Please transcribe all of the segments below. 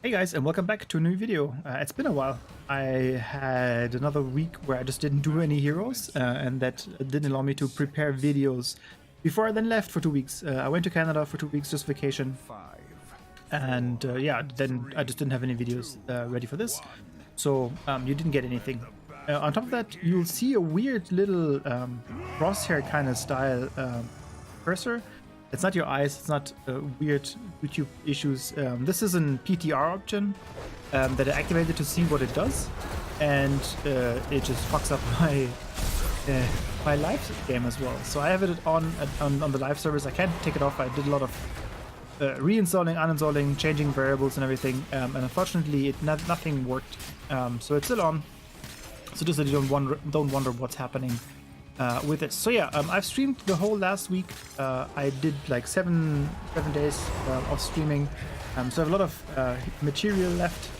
Hey guys, and welcome back to a new video. It's been a while. I had another week where I just didn't do any heroes, and that didn't allow me to prepare videos before I then left for 2 weeks. I went to Canada for 2 weeks, just vacation, and yeah, then I just didn't have any videos ready for this, so you didn't get anything. On top of that, you'll see a weird little crosshair kind of style cursor. It's not your eyes, it's not weird YouTube issues. This is an PTR option that I activated to see what it does, and it just fucks up my live game as well. So I have it on the live servers. I can't take it off. I did a lot of reinstalling, uninstalling, changing variables and everything, and unfortunately nothing worked. So it's still on. So just that you don't wonder what's happening with it. So yeah, I've streamed the whole last week. I did like seven days of streaming, so I have a lot of material left.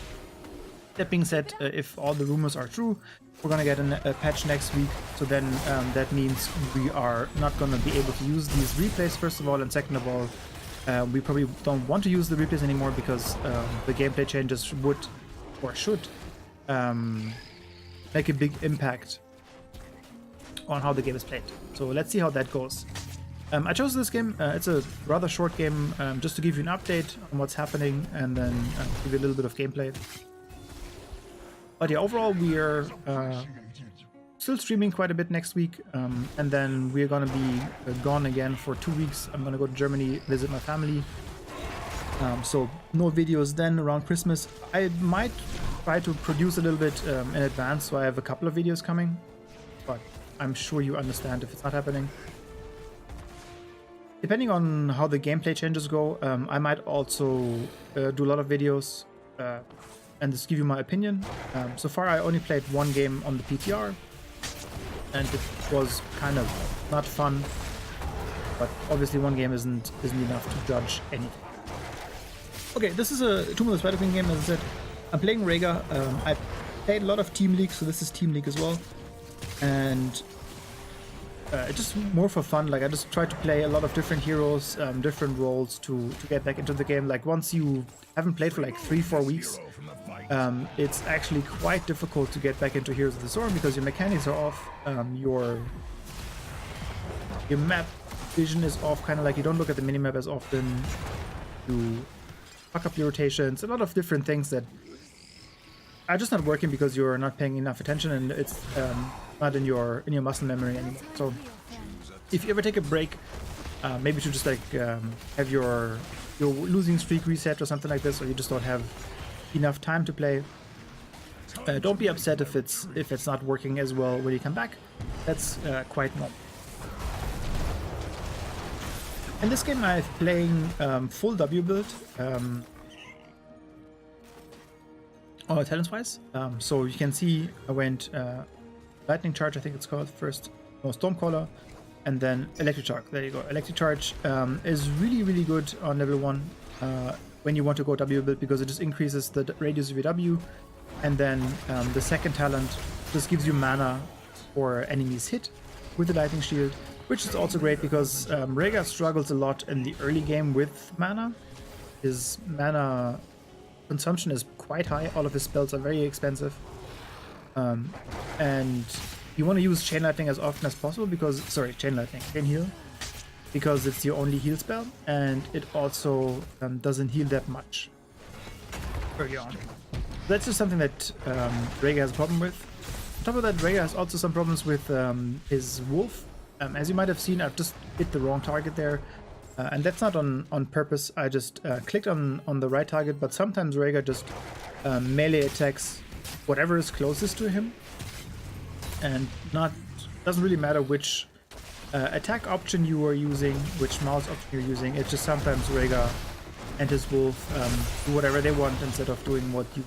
That being said, if all the rumors are true, we're gonna get a patch next week. So then that means we are not gonna be able to use these replays, first of all, and second of all, we probably don't want to use the replays anymore because the gameplay changes would or should make a big impact on how the game is played. So let's see how that goes. I chose this game. It's a rather short game, just to give you an update on what's happening and then give you a little bit of gameplay. But yeah, overall we are still streaming quite a bit next week, and then we're gonna be gone again for 2 weeks. I'm gonna go to Germany, visit my family. So no videos then around Christmas. I might try to produce a little bit in advance, so I have a couple of videos coming, but I'm sure you understand if it's not happening. Depending on how the gameplay changes go, I might also do a lot of videos and just give you my opinion. So far I only played one game on the PTR, and it was kind of not fun, but obviously one game isn't enough to judge anything. Okay, this is a Tomb of the Spider Queen game, as I said. I'm playing Rehgar. I played a lot of Team League, so this is Team League as well. And it's just more for fun. Like, I just try to play a lot of different heroes, different roles to get back into the game. Like, once you haven't played for like 3-4 weeks, it's actually quite difficult to get back into Heroes of the Storm because your mechanics are off, your map vision is off, kind of like you don't look at the minimap as often, you fuck up your rotations, a lot of different things that are just not working because you're not paying enough attention, and it's not in your muscle memory anymore. So if you ever take a break, maybe to just like have your losing streak reset or something like this, or you just don't have enough time to play, don't be upset if it's not working as well when you come back. That's quite normal. In this game I'm playing full W build, talents wise. So you can see I went Lightning Charge, I think it's called first, no, Stormcaller, and then Electric Charge. There you go. Electric Charge is really good on level 1 when you want to go W build, because it just increases the radius of your W, and then the second talent just gives you mana for enemies hit with the Lightning Shield, which is also great because Rehgar struggles a lot in the early game with mana. His mana consumption is quite high. All of his spells are very expensive. And you want to use Chain Lightning as often as possible because, sorry, Chain Lightning, Chain Heal, because it's your only heal spell, and it also doesn't heal that much early on. That's just something that Rehgar has a problem with. On top of that, Rehgar has also some problems with his Wolf. As you might have seen, I've just hit the wrong target there. And that's not on purpose. I just clicked on the right target, but sometimes Rehgar just melee attacks whatever is closest to him, and doesn't really matter which attack option you are using, which mouse option you're using. It's just sometimes Rehgar and his Wolf do whatever they want instead of doing what you.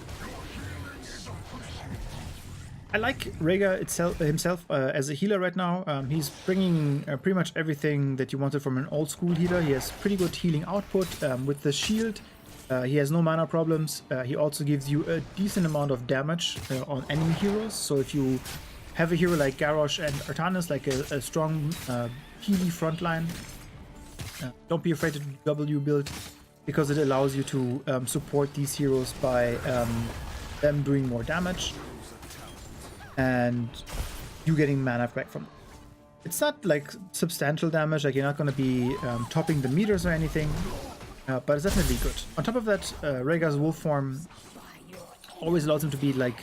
I like Rehgar himself as a healer right now. He's bringing pretty much everything that you wanted from an old school healer. He has pretty good healing output with the shield. He has no mana problems. He also gives you a decent amount of damage on enemy heroes. So if you have a hero like Garrosh and Artanis, like a strong healy frontline, don't be afraid to W build. because it allows you to support these heroes by them doing more damage and you getting mana back from them. It's not like substantial damage, like you're not going to be topping the meters or anything, but it's definitely good. On top of that, Rehgar's wolf form always allows him to be like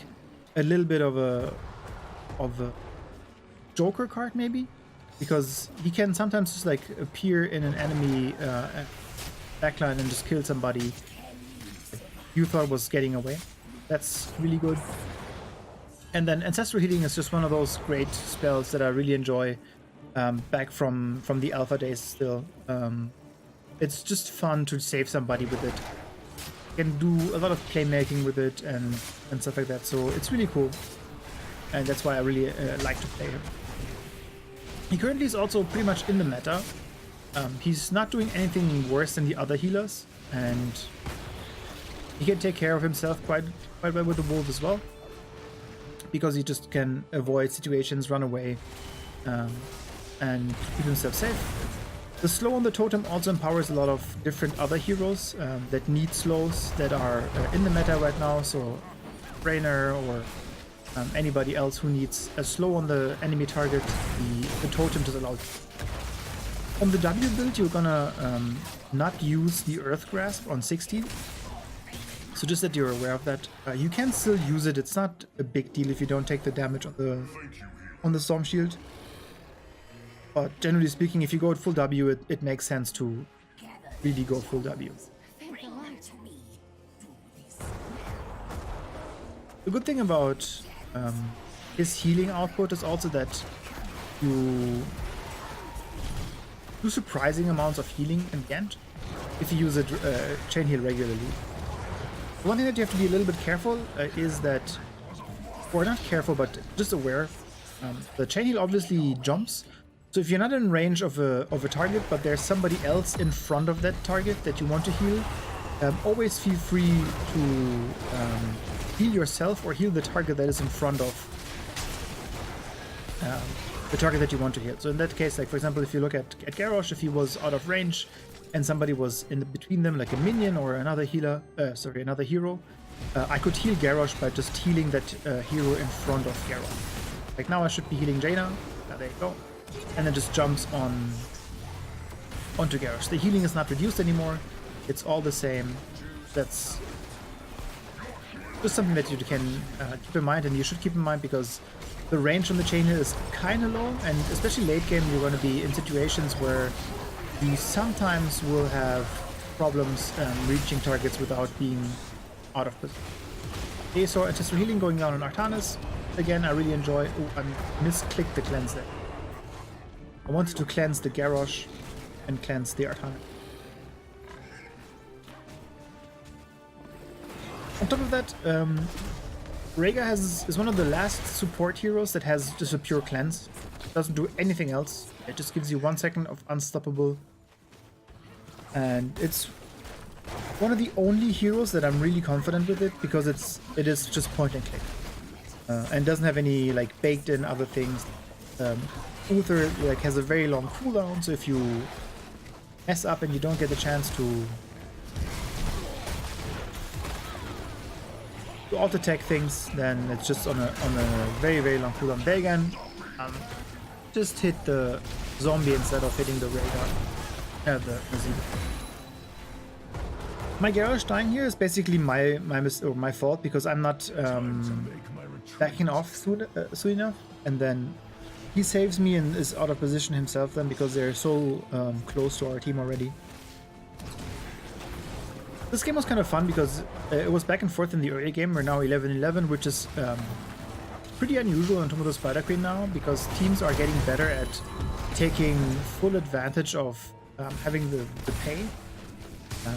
a little bit of a Joker card maybe, because he can sometimes just like appear in an enemy backline and just kill somebody you thought was getting away. That's really good. And then Ancestral Healing is just one of those great spells that I really enjoy back from the alpha days still. It's just fun to save somebody with it. You can do a lot of playmaking with it and stuff like that, so it's really cool. And that's why I really like to play him. He currently is also pretty much in the meta. He's not doing anything worse than the other healers, and he can take care of himself quite well with the wolf as well, because he just can avoid situations, run away, and keep himself safe. The slow on the totem also empowers a lot of different other heroes that need slows that are in the meta right now, so Brainer or anybody else who needs a slow on the enemy target, the totem just allows. On the W build, you're gonna not use the Earth Grasp on 16, so just that you're aware of that. You can still use it, it's not a big deal if you don't take the damage on the Storm Shield. But generally speaking, if you go at full W, it makes sense to really go full W. The good thing about his healing output is also that you do surprising amounts of healing in Ghent if you use it chain heal regularly. One thing that you have to be a little bit careful is that, or not careful, but just aware, the chain heal obviously jumps. So if you're not in range of a target, but there's somebody else in front of that target that you want to heal, always feel free to heal yourself or heal the target that is in front of the target that you want to heal. So in that case, like for example, if you look at Garrosh, if he was out of range and somebody was in between them, like a minion or another healer, another hero, I could heal Garrosh by just healing that hero in front of Garrosh. Like now I should be healing Jaina. There you go. And then just jumps onto Garrosh. The healing is not reduced anymore. It's all the same. That's just something that you can keep in mind, and you should keep in mind, because the range on the chain is kind of low, and especially late game you're going to be in situations where you sometimes will have problems reaching targets without being out of position. Okay, so Ancestral Healing going down on Artanis. Again, I really enjoy. Oh, I misclicked the cleanse there. I wanted to cleanse the Garrosh and cleanse the Artanis. On top of that, Rehgar is one of the last support heroes that has just a pure cleanse. It doesn't do anything else. It just gives you 1 second of unstoppable. And it's one of the only heroes that I'm really confident with it, because it is just point and click. And doesn't have any like baked in other things. Uther like has a very long cooldown, so if you mess up and you don't get the chance to alt attack things, then it's just on a very long cooldown. There again, just hit the zombie instead of hitting the Rehgar, the Zebra. My Garrosh dying here is basically my fault, because I'm not backing off soon enough, and then he saves me and is out of position himself then, because they're so close to our team already. This game was kind of fun because it was back and forth in the early game. We're now 11-11, which is pretty unusual in Tomoto Spider Queen now, because teams are getting better at taking full advantage of having the pay.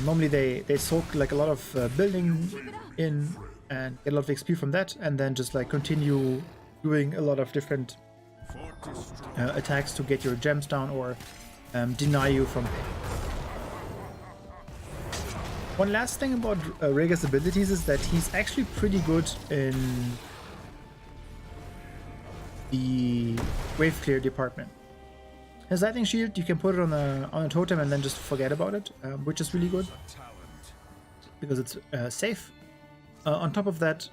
Normally they soak like a lot of building in and get a lot of XP from that, and then just like continue doing a lot of different attacks to get your gems down or deny you from pay. One last thing about Rehgar's abilities is that he's actually pretty good in the wave clear department. His lightning shield, you can put it on a totem and then just forget about it, which is really good. because it's safe. On top of that,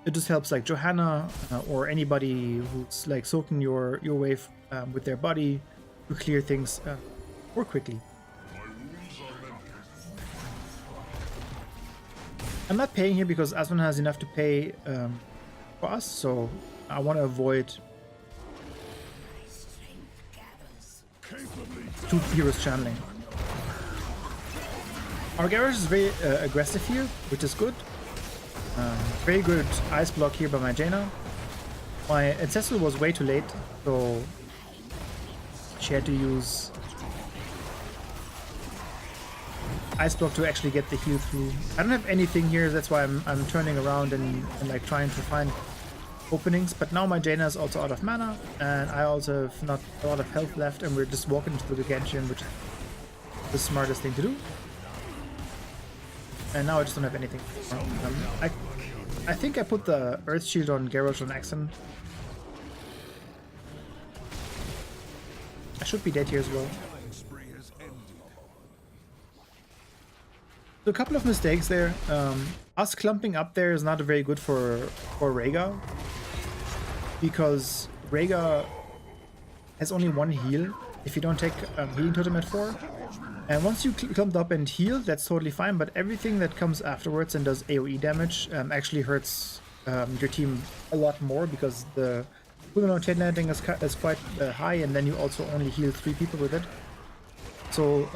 it just helps like Johanna or anybody who's like soaking your wave with their body to clear things more quickly. I'm not paying here because Aswan has enough to pay for us, so I want to avoid two heroes channeling. Our garage is very aggressive here, which is good. Very good ice block here by my Jaina. My Ancestral was way too late, so she had to use ice block to actually get the heal through. I don't have anything here, that's why I'm turning around and like trying to find openings, but now my Jaina is also out of mana, and I also have not a lot of health left, and we're just walking into the Genshin, which is the smartest thing to do. And now I just don't have anything. I think I put the Earth Shield on Garrosh on accident. I should be dead here as well. So a couple of mistakes there. Us clumping up there is not very good for Rehgar, because Rehgar has only one heal if you don't take healing totem at 4. And once you clumped up and heal, that's totally fine, but everything that comes afterwards and does AoE damage actually hurts your team a lot more, because the cooldown on chain landing is quite high, and then you also only heal 3 people with it. So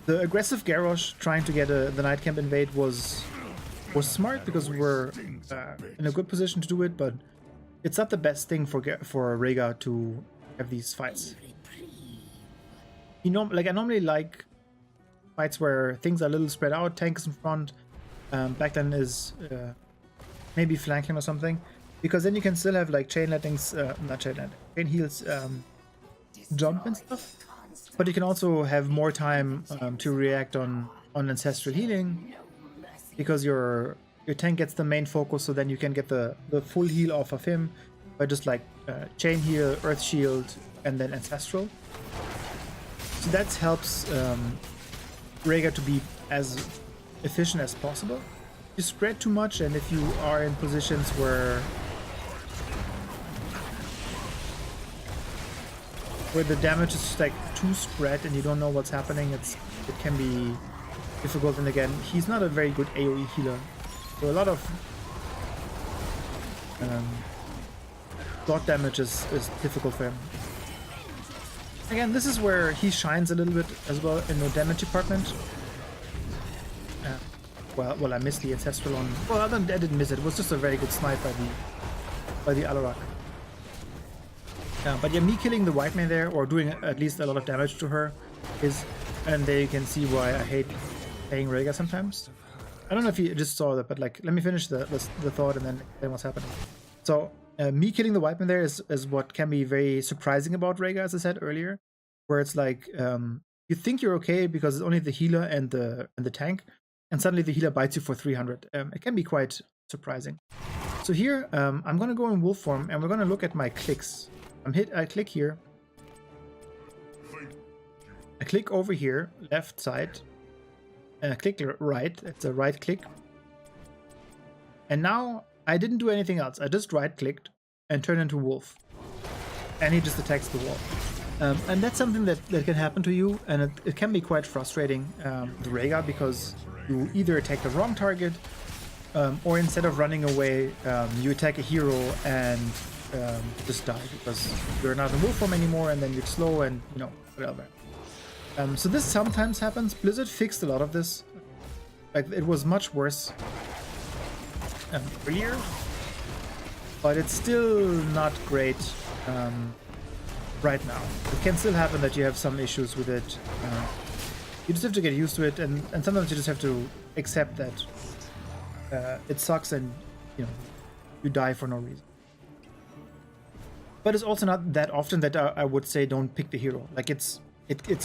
the aggressive Garrosh trying to get the Night Camp invade was smart, because we were in a good position to do it, but it's not the best thing for Rehgar to have these fights. I normally like fights where things are a little spread out, tank is in front, backline is maybe flanking or something, because then you can still have like chain lettings, chain heals jump and stuff, but you can also have more time to react on ancestral healing, because your tank gets the main focus, so then you can get the full heal off of him by just like chain heal, earth shield, and then ancestral. So that helps Rehgar to be as efficient as possible. You spread too much, and if you are in positions where the damage is just like too spread and you don't know what's happening, it can be difficult. And again, he's not a very good AoE healer, so a lot of dot damage is difficult for him. Again, this is where he shines a little bit as well in the damage department. Well, I missed the Ancestral on... Well, I didn't miss it. It was just a very good snipe by the Alarak. But yeah, me killing the white man there, or doing at least a lot of damage to her, is... And there you can see why I hate playing Rehgar sometimes. I don't know if you just saw that, but like, let me finish the thought and then what's happening. So... me killing the white man there is what can be very surprising about Rehgar, as I said earlier, where it's like you think you're okay because it's only the healer and the tank, and suddenly the healer bites you for 300. It can be quite surprising. So here I'm gonna go in wolf form, and we're gonna look at my clicks. I click here. I click over here, left side, and I click right. It's a right click, and now I didn't do anything else. I just right-clicked and turned into wolf, and he just attacks the wall. And that's something that can happen to you, and it can be quite frustrating, the Rehgar, because you either attack the wrong target, or instead of running away, you attack a hero and just die because you're not in wolf form anymore, and then you're slow and, you know, whatever. So this sometimes happens. Blizzard fixed a lot of this. Like, it was much worse earlier, but it's still not great right now. It can still happen that you have some issues with it. You just have to get used to it, and sometimes you just have to accept that it sucks, and you die for no reason. But it's also not that often that I would say don't pick the hero. Like, it's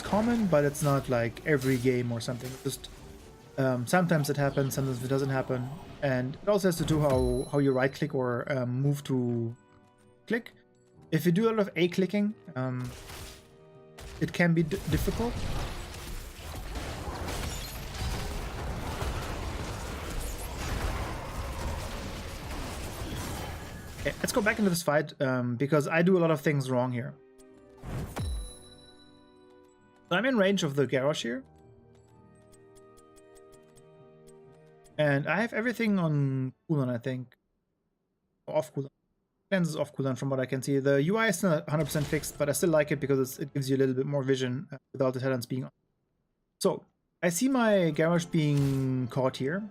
common, but it's not like every game or something. Just sometimes it happens, sometimes it doesn't happen. And it also has to do how you right click or move to click. If you do a lot of A clicking, it can be difficult. Okay, let's go back into this fight because I do a lot of things wrong here. So I'm in range of the garage here. And I have everything on cooldown, I think. Off cooldown. Cleanse is off cooldown from what I can see. The UI is not 100% fixed, but I still like it because it gives you a little bit more vision without the talents being on. So, I see my garage being caught here.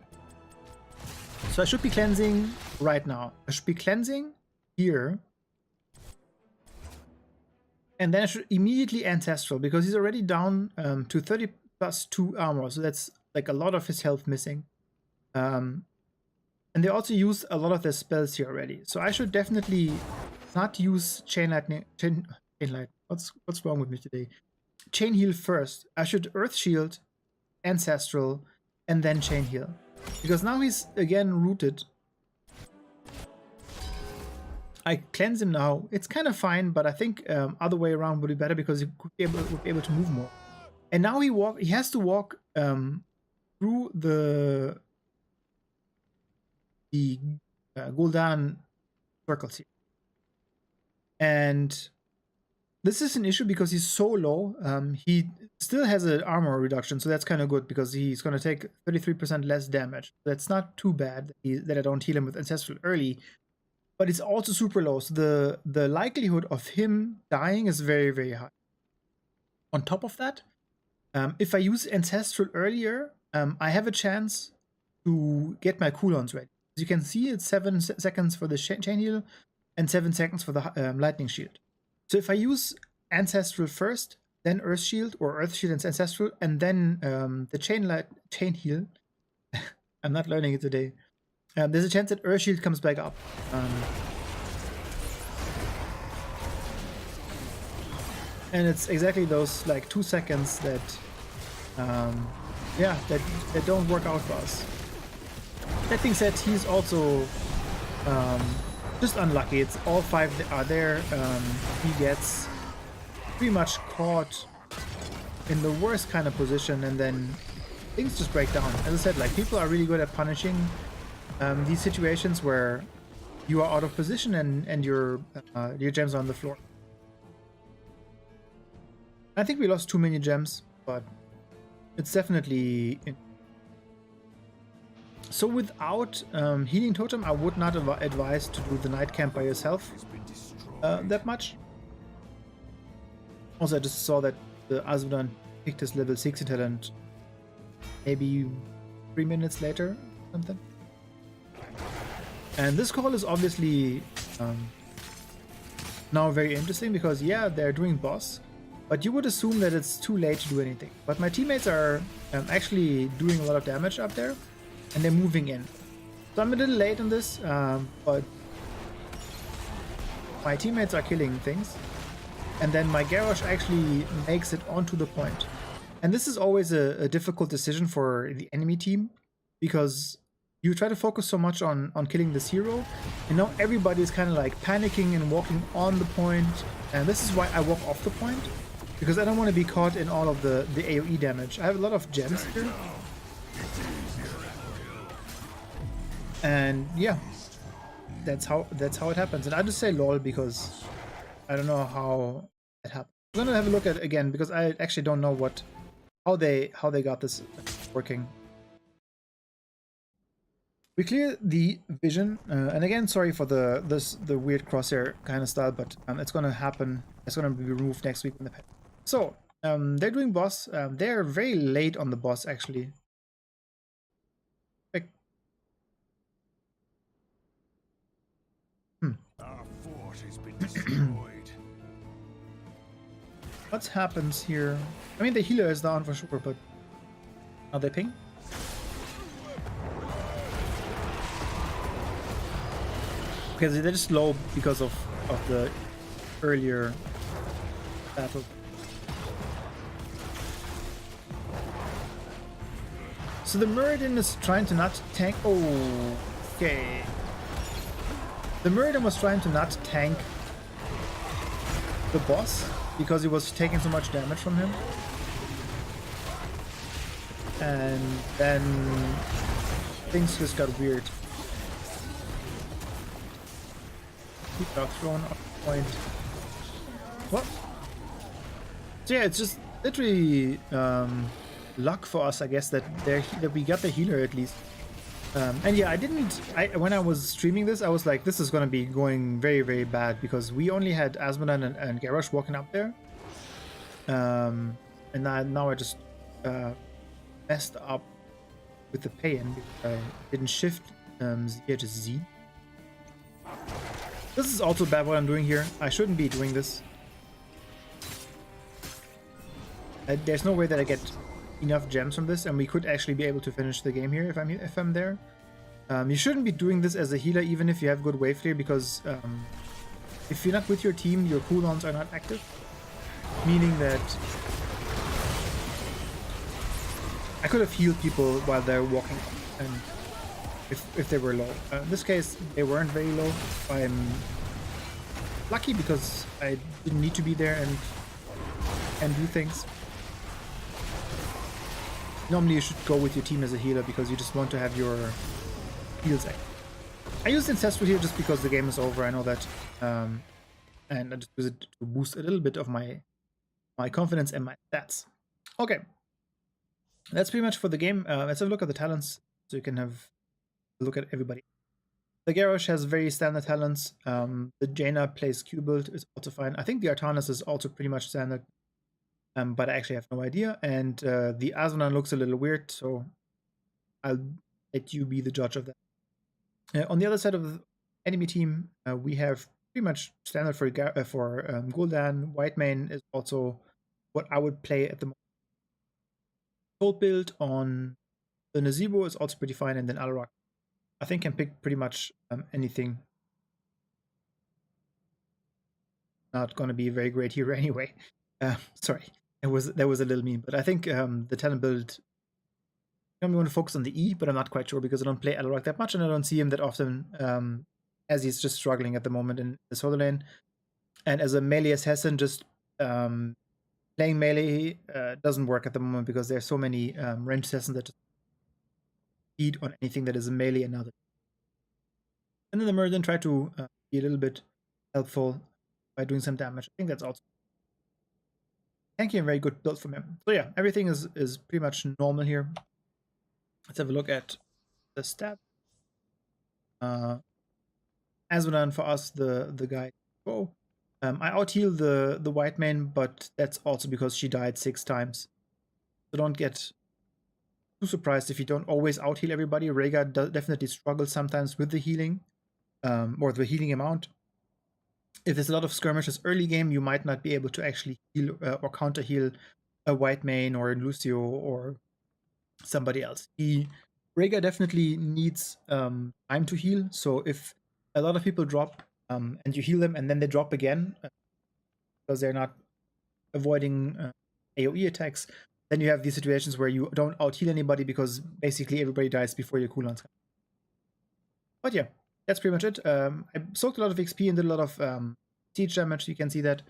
So I should be cleansing right now. I should be cleansing here. And then I should immediately Ancestral, because he's already down to 30 plus 2 armor. So that's like a lot of his health missing. And they also used a lot of their spells here already. So I should definitely not use Chain Lightning. Chain Light. What's wrong with me today? Chain Heal first. I should Earth Shield, Ancestral, and then Chain Heal. Because now he's again rooted. I cleanse him now. It's kind of fine, but I think other way around would be better because he would be able to move more. And now he has to walk through the Gul'dan circles here. And this is an issue because he's so low. He still has an armor reduction, so that's kind of good because he's going to take 33% less damage. That's not too bad that I don't heal him with Ancestral early. But it's also super low, so the likelihood of him dying is very, very high. On top of that, if I use Ancestral earlier, I have a chance to get my cooldowns ready. As you can see, it's 7 seconds for the chain heal and 7 seconds for the lightning shield. So if I use Ancestral first, then Earth Shield, or Earth Shield and Ancestral, and then the chain heal, I'm not learning it today. There's a chance that Earth Shield comes back up. And it's exactly those like 2 seconds that, yeah, that don't work out for us. That being said, he's also just unlucky. It's all 5 that are there. He gets pretty much caught in the worst kind of position, and then things just break down. As I said, like, people are really good at punishing these situations where you are out of position and your gems are on the floor. I think we lost too many gems, but it's definitely so without Healing Totem, I would not advise to do the night camp by yourself that much. Also, I just saw that the Azmodan picked his level 60 talent maybe 3 minutes later or something. And this call is obviously now very interesting because, yeah, they're doing boss, but you would assume that it's too late to do anything. But my teammates are actually doing a lot of damage up there, and they're moving in. So I'm a little late on this, but my teammates are killing things. And then my garage actually makes it onto the point. And this is always a difficult decision for the enemy team, because you try to focus so much on killing this hero, and now everybody is kind of like panicking and walking on the point. And this is why I walk off the point, because I don't want to be caught in all of the AoE damage. I have a lot of gems here. And yeah, that's how it happens. And I just say lol because I don't know how it happened. I'm gonna have a look at it again because I actually don't know how they got this working. We clear the vision, and again, sorry for the weird crosshair kind of style, but it's gonna happen. It's gonna be removed next week in the patch. So they're doing boss. They're very late on the boss actually. Like, Our fort has been destroyed. what happens here? I mean, the healer is down for sure, but are they ping? Because they're just low because of the earlier battle. So the Muradin is trying to not tank. Oh, okay. The Muradin was trying to not tank the boss because he was taking so much damage from him. And then things just got weird. People are thrown off point. What? So yeah, it's just literally luck for us, I guess, that we got the healer at least. And yeah, when I was streaming this, I was like, this is gonna be going very, very bad because we only had Asmodan and Garrosh walking up there. And now I just messed up with the pay-in because I didn't shift Z to Z. This is also bad what I'm doing here. I shouldn't be doing this. There's no way that I get enough gems from this, and we could actually be able to finish the game here if I'm there. You shouldn't be doing this as a healer, even if you have good wave clear, because if you're not with your team, your cooldowns are not active, meaning that I could have healed people while they're walking up, and if they were low. In this case, they weren't very low. I'm lucky because I didn't need to be there and do things. Normally you should go with your team as a healer because you just want to have your heals active. I used Ancestral here just because the game is over, I know that. And I just use it to boost a little bit of my confidence and my stats. Okay. That's pretty much for the game. Let's have a look at the talents so you can have a look at everybody. The Garrosh has very standard talents. The Jaina plays Q-Build is also fine. I think the Artanis is also pretty much standard. But I actually have no idea. And the Asmodan looks a little weird, so I'll let you be the judge of that. On the other side of the enemy team, we have pretty much standard for Gul'dan. Whitemane is also what I would play at the moment. Cold build on the Nazeebo is also pretty fine, and then Alarak I think can pick pretty much anything. Not gonna be a very great hero anyway. Sorry, that was a little mean, but I think the talent build. I'm going to focus on the E, but I'm not quite sure because I don't play Alarak that much and I don't see him that often, as he's just struggling at the moment in the solo lane. And as a melee assassin, just playing melee doesn't work at the moment because there's so many ranged assassins that just feed on anything that is a melee and other. And then the Merlin try to be a little bit helpful by doing some damage. I think that's also tanky and very good build from him. So yeah, everything is pretty much normal here. Let's have a look at the stat. Asmodan for us, the guy. Oh, I out heal the Whitemane, but that's also because she died 6 times. So don't get too surprised if you don't always out heal everybody. Rehgar definitely struggles sometimes with the healing, or the healing amount. If there's a lot of skirmishes early game, you might not be able to actually heal or counter heal a Whitemane or a Lucio or somebody else. Rehgar definitely needs time to heal. So if a lot of people drop and you heal them and then they drop again because they're not avoiding AoE attacks, then you have these situations where you don't out heal anybody because basically everybody dies before your cooldowns come. But yeah, that's pretty much it. I soaked a lot of XP and did a lot of siege damage. You can see that.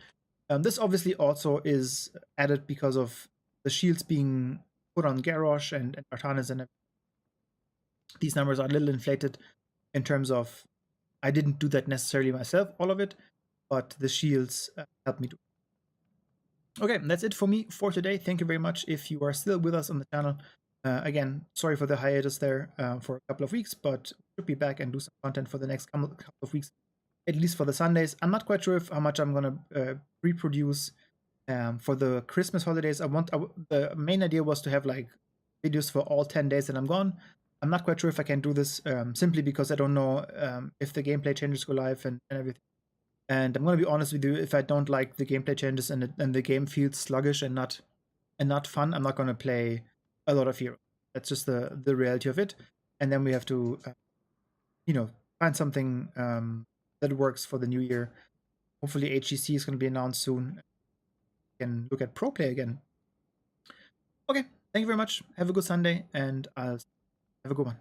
This obviously also is added because of the shields being put on Garrosh and Artanis and everything. These numbers are a little inflated in terms of I didn't do that necessarily myself, all of it, but the shields helped me do it. Okay, that's it for me for today. Thank you very much if you are still with us on the channel. Again, sorry for the hiatus there for a couple of weeks, but we'll be back and do some content for the next couple of weeks, at least for the Sundays. I'm not quite sure how much I'm going to reproduce for the Christmas holidays. The main idea was to have like videos for all 10 days that I'm gone. I'm not quite sure if I can do this simply because I don't know if the gameplay changes go live and everything. And I'm going to be honest with you, if I don't like the gameplay changes and the game feels sluggish and not fun, I'm not going to play a lot of heroes. That's just the reality of it. And then we have to, find something that works for the new year. Hopefully HGC is going to be announced soon. We can look at pro play again. Okay, thank you very much. Have a good Sunday, and I'll have a good one.